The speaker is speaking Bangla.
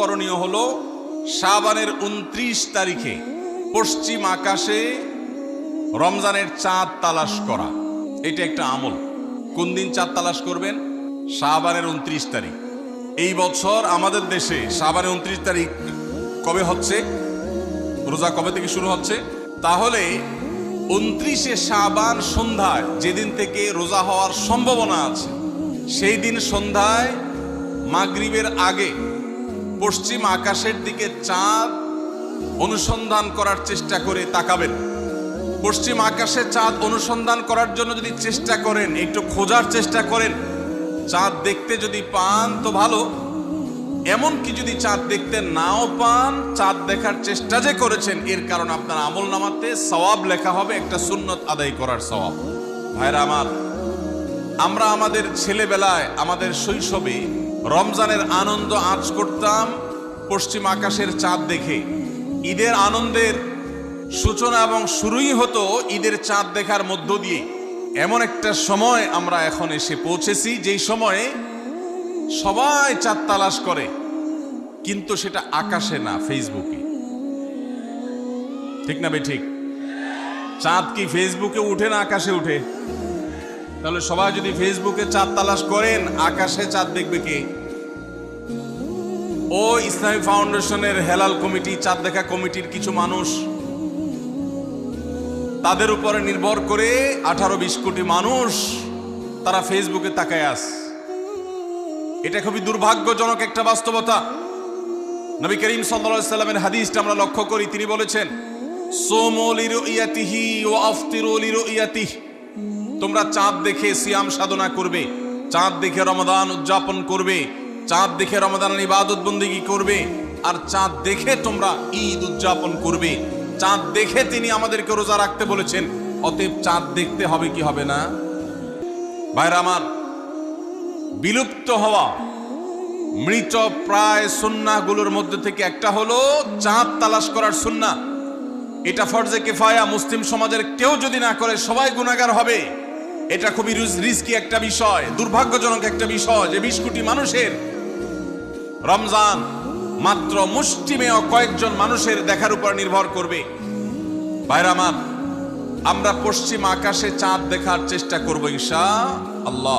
করণীয় হলো শাবানের 29 তারিখে পশ্চিম আকাশে রমজানের চাঁদ তালাশ করা। এটা একটা আমল। কোন দিন চাঁদ তালাশ করবেন? শাবানের 29 তারিখ। এই বছর আমাদের দেশে শাবানের 29 তারিখ কবে হচ্ছে? রোজা কবে থেকে শুরু হচ্ছে? তাহলে 29শে শাবান সন্ধ্যায়, যেদিন থেকে রোজা হওয়ার সম্ভাবনা আছে, সেই দিন সন্ধ্যায় মাগরিবের আগে পশ্চিম আকাশের দিকে চাঁদ অনুসন্ধান করার চেষ্টা করে তাকাবেন। পশ্চিম আকাশে চাঁদ অনুসন্ধান করার জন্য যদি চেষ্টা করেন, একটু খোঁজার চেষ্টা করেন, চাঁদ দেখতে যদি পান তো ভালো। এমনকি যদি চাঁদ দেখতে নাও পান, চাঁদ দেখার চেষ্টা যে করেছেন এর কারণ আপনার আমল নামাতে সওয়াব লেখা হবে, একটা সুন্নত আদায় করার সওয়াব। ভাইরা আমার, আমরা আমাদের ছেলেবেলায়, আমাদের শৈশবে রমজানের আনন্দ আঁচ করতাম পশ্চিম আকাশের চাঁদ দেখে। ঈদের আনন্দের সূচনা এবং শুরুই হতো ঈদের চাঁদ দেখার মধ্য দিয়ে। এমন একটা সময় আমরা এখন এসে পৌঁছেছি যেই সময়ে সবাই চাঁদ তালাশ করে, কিন্তু সেটা আকাশে না, ফেসবুকে। ঠিক না বে ঠিক? চাঁদ কি ফেসবুকে উঠে না আকাশে উঠে? তাহলে সবাই যদি ফেসবুকে চাঁদ তালাশ করেন, আকাশে চাঁদ দেখবে কে? ও ইসলামী ফাউন্ডেশনের হেলাল কমিটি, চাঁদ দেখা কমিটির কিছু মানুষ, তাদের উপরে নির্ভর করে 18-20 কোটি মানুষ তারা ফেসবুকে তাকায় আছে। এটা খুবই দুর্ভাগ্যজনক একটা বাস্তবতা। নবী করিম সাল্লাল্লাহু আলাইহি সাল্লামের হাদিসটা আমরা লক্ষ্য করি, তিনি বলেছেন, সুমু লিরুইয়াতিহি ওয়া আফতিরু লিরুইয়াতিহি। তোমরা চাঁদ দেখে সিয়াম সাধনা করবে, চাঁদ দেখে রমাদান উদযাপন করবে, চাঁদ দেখে রমাদানের ইবাদত বন্দেগী করবে, আর চাঁদ দেখে তোমরা ঈদ উদযাপন করবে। চাঁদ দেখে তিনি আমাদেরকে রোজা রাখতে বলেছেন। অতএব চাঁদ দেখতে হবে কি হবে না? ভাইরা আমার, বিলুপ্ত হওয়া মৃত প্রায় সুন্নাহগুলোর মধ্যে থেকে একটা হলো চাঁদ তালাশ করার সুন্নাহ। এটা ফরজে কিফায়া, মুসলিম সমাজের কেউ যদি না করে সবাই গুনাহগার হবে। এটা খুবই রিস্কি একটা বিষয়, দুর্ভাগ্যজনক একটা বিষয় যে 20 কোটি মানুষের রমজান মাত্র মুষ্টিমেয় কয়েকজন মানুষের দেখার উপর নির্ভর করবে। ভাইরা আমার, আমরা পশ্চিম আকাশে চাঁদ দেখার চেষ্টা করব ইনশাআল্লাহ।